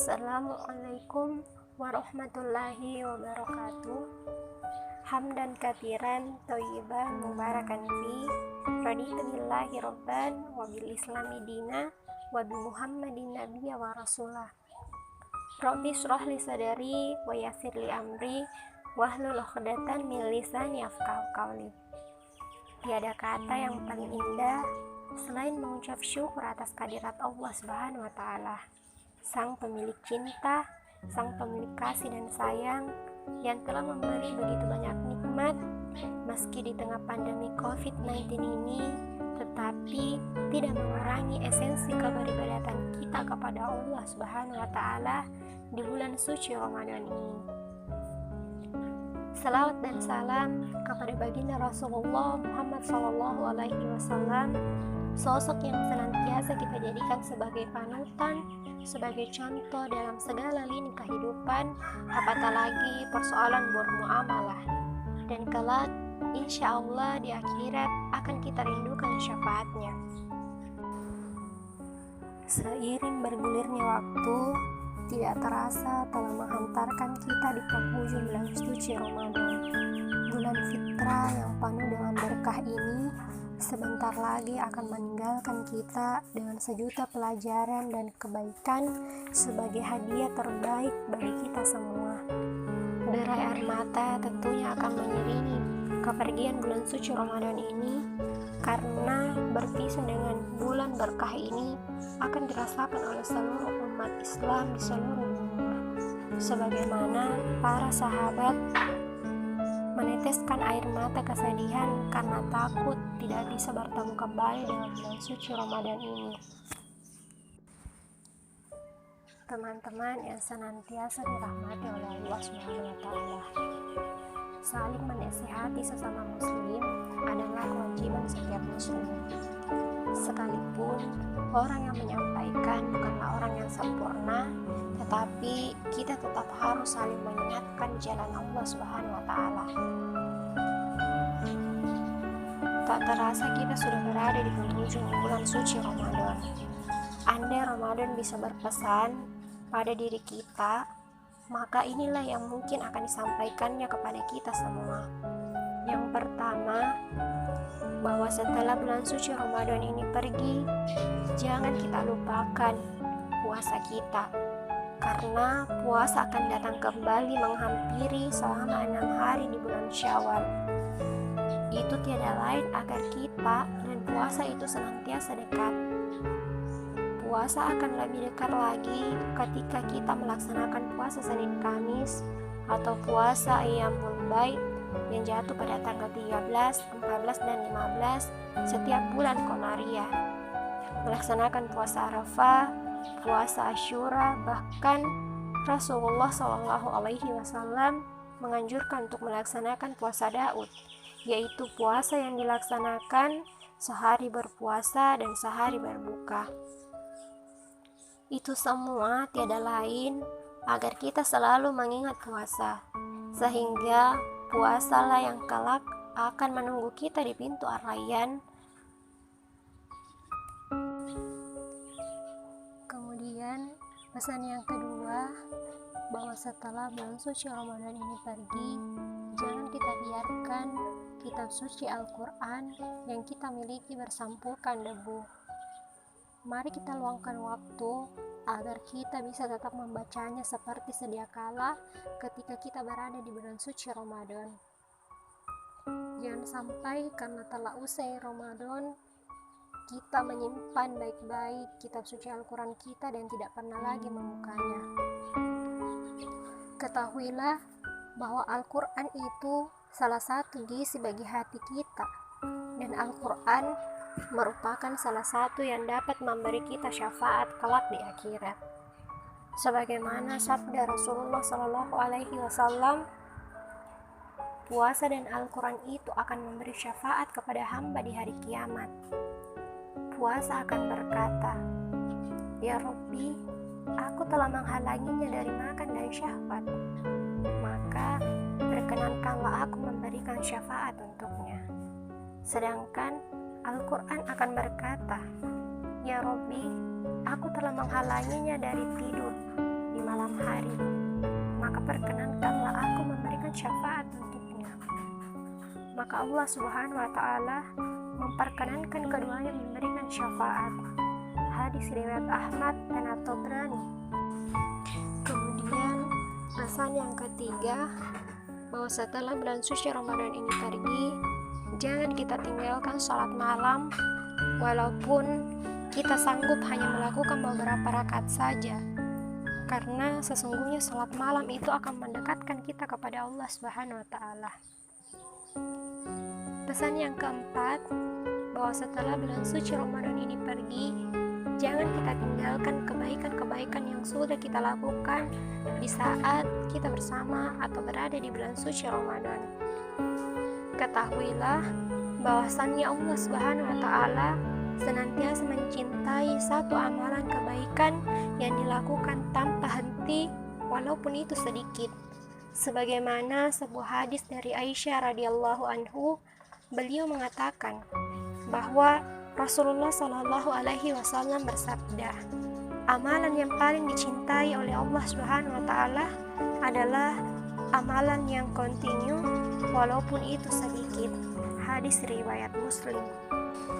Assalamualaikum warahmatullahi wabarakatuh. Hamdan katsiran thayyiban mubarakan fi raditu billahi rabban wa bil islami dina wa bi muhammadin nabiyya wa rasulah. Rabbi shrah li sadri wa yassir li amri wahlul 'uqdatam min lisani yafqahu qawli. Tiada kata yang paling indah selain mengucap syukur atas kehadirat Allah Subhanahu wa taala, Sang pemilik cinta, Sang pemilik kasih dan sayang yang telah memberi begitu banyak nikmat meski di tengah pandemi COVID-19 ini, tetapi tidak mengurangi esensi keberibadatan kita kepada Allah Subhanahu wa taala di bulan suci Ramadan ini. Salawat dan salam kepada baginda Rasulullah Muhammad SAW, sosok yang senantiasa kita jadikan sebagai panutan, sebagai contoh dalam segala lini kehidupan, apatah lagi persoalan bermuamalah. Dan kelak insya Allah di akhirat akan kita rindukan syafaatnya. Seiring bergulirnya waktu, tidak terasa telah menghantarkan kita di penghujung bulan suci Ramadan. Bulan fitrah yang penuh dengan berkah ini sebentar lagi akan meninggalkan kita dengan sejuta pelajaran dan kebaikan sebagai hadiah terbaik bagi kita semua. Derai air mata tentunya akan mengiringi kepergian bulan suci Ramadan ini, karena berpisah dengan bulan berkah ini akan dirasakan oleh seluruh umat Islam di seluruh dunia. Sebagaimana para sahabat meneteskan air mata kesedihan karena takut tidak bisa bertemu kembali dengan bulan suci Ramadan ini. Teman-teman yang senantiasa dirahmati oleh Allah Subhanahu wa taala, saling menasihati sesama muslim adalah kewajiban setiap muslim. Sekalipun orang yang menyampaikan bukanlah orang yang sempurna, tetapi kita tetap harus saling mengingatkan jalan Allah Subhanahu wa taala. Tak terasa kita sudah berada di penghujung bulan suci Ramadan. Andai Ramadan bisa berpesan pada diri kita, maka inilah yang mungkin akan disampaikannya kepada kita semua. Yang pertama, bahwa setelah bulan suci Ramadan ini pergi, jangan kita lupakan puasa kita, karena puasa akan datang kembali menghampiri selama 6 hari di bulan Syawal. Itu tiada lain agar kita dan puasa itu senantiasa dekat. Puasa akan lebih dekat lagi ketika kita melaksanakan puasa Senin Kamis atau puasa Ayyamul Bait yang jatuh pada tanggal 13, 14, dan 15 setiap bulan Komariah. Melaksanakan puasa Arafah, puasa Asyura, bahkan Rasulullah SAW menganjurkan untuk melaksanakan puasa Daud, yaitu puasa yang dilaksanakan sehari berpuasa dan sehari berbuka. Itu semua tiada lain agar kita selalu mengingat puasa, sehingga puasalah yang kelak akan menunggu kita di pintu Ar-Rayyan. Kemudian pesan yang kedua, bahwa setelah bulan suci Ramadan ini pergi, jangan kita biarkan kitab suci Al-Quran yang kita miliki bersampurkan debu. Mari kita luangkan waktu agar kita bisa tetap membacanya seperti sedia kala ketika kita berada di bulan suci Ramadan. Jangan sampai karena telah usai Ramadan, kita menyimpan baik-baik kitab suci Al-Quran kita dan tidak pernah lagi membukanya. Ketahuilah bahwa Al-Quran itu salah satu gizi bagi hati kita, dan Al-Quran merupakan salah satu yang dapat memberi kita syafaat kelak di akhirat. Sebagaimana sabda Rasulullah SAW, puasa dan Al-Quran itu akan memberi syafaat kepada hamba di hari kiamat. Puasa akan berkata, "Ya Rabbi, aku telah menghalanginya dari makan dan syahwat, maka berkenankanlah aku memberikan syafaat untuknya." Sedangkan Al-Quran akan berkata, "Ya Rabbi, aku telah menghalanginya dari tidur di malam hari, maka perkenankanlah aku memberikan syafaat untuknya. Maka Allah Subhanahu wa Ta'ala memperkenankan keduanya memberikan syafaat. Hadis riwayat Ahmad dan At-Tabrani. Kemudian pesan yang ketiga, bahwa setelah bulan suci Ramadan ini pergi, jangan kita tinggalkan sholat malam walaupun kita sanggup hanya melakukan beberapa rakaat saja, karena sesungguhnya sholat malam itu akan mendekatkan kita kepada Allah Subhanahu wa Ta'ala. Pesan yang keempat, bahwa setelah bulan suci Ramadan ini pergi, jangan kita tinggalkan kebaikan-kebaikan yang sudah kita lakukan di saat kita bersama atau berada di bulan suci Ramadan. Ketahuilah bahwasannya Allah Subhanahu wa Ta'ala senantiasa mencintai satu amalan kebaikan yang dilakukan tanpa henti walaupun itu sedikit. Sebagaimana sebuah hadis dari Aisyah radhiyallahu anhu, beliau mengatakan bahwa Rasulullah Shallallahu Alaihi Wasallam bersabda, amalan yang paling dicintai oleh Allah Subhanahu Wa Taala adalah amalan yang kontinu walaupun itu sedikit. Hadis riwayat Muslim.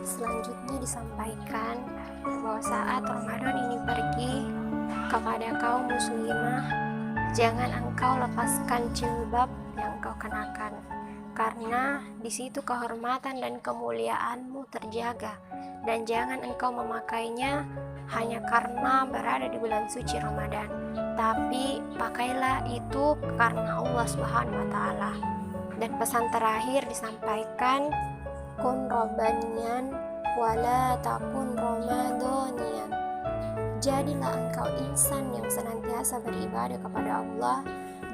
Selanjutnya disampaikan bahwa saat Ramadan ini pergi, kepada kaum muslimah, jangan engkau lepaskan jilbab yang engkau kenakan, karena di situ kehormatan dan kemuliaanmu terjaga, dan jangan engkau memakainya hanya karena berada di bulan suci Ramadan, tapi pakailah itu karena Allah Subhanahu wa Ta'ala. Dan pesan terakhir disampaikan, kun robbanian wala takun ramadanian. Jadilah engkau insan yang senantiasa beribadah kepada Allah.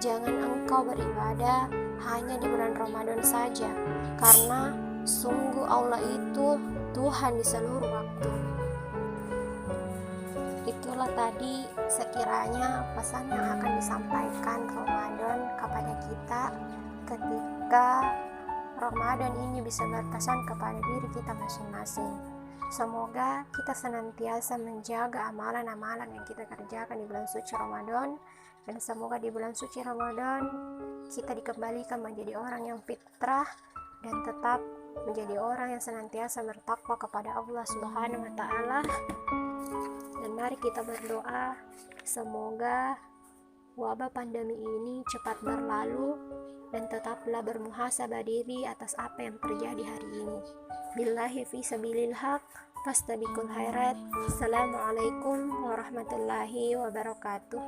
Jangan engkau beribadah hanya di bulan Ramadan saja, karena sungguh Allah itu Tuhan di seluruh waktu. Itulah tadi sekiranya pesan yang akan disampaikan Ramadan kepada kita ketika Ramadan ini bisa berpesan kepada diri kita masing-masing. Semoga kita senantiasa menjaga amalan-amalan yang kita kerjakan di bulan suci Ramadan, dan semoga di bulan suci Ramadan kita dikembalikan menjadi orang yang fitrah dan tetap menjadi orang yang senantiasa bertakwa kepada Allah Subhanahu wa Ta'ala. Dan mari kita berdoa, semoga wabah pandemi ini cepat berlalu dan tetaplah bermuhasabah diri atas apa yang terjadi hari ini. Billahi fi sabilil haq, fastabiqul khairat. Assalamualaikum warahmatullahi wabarakatuh.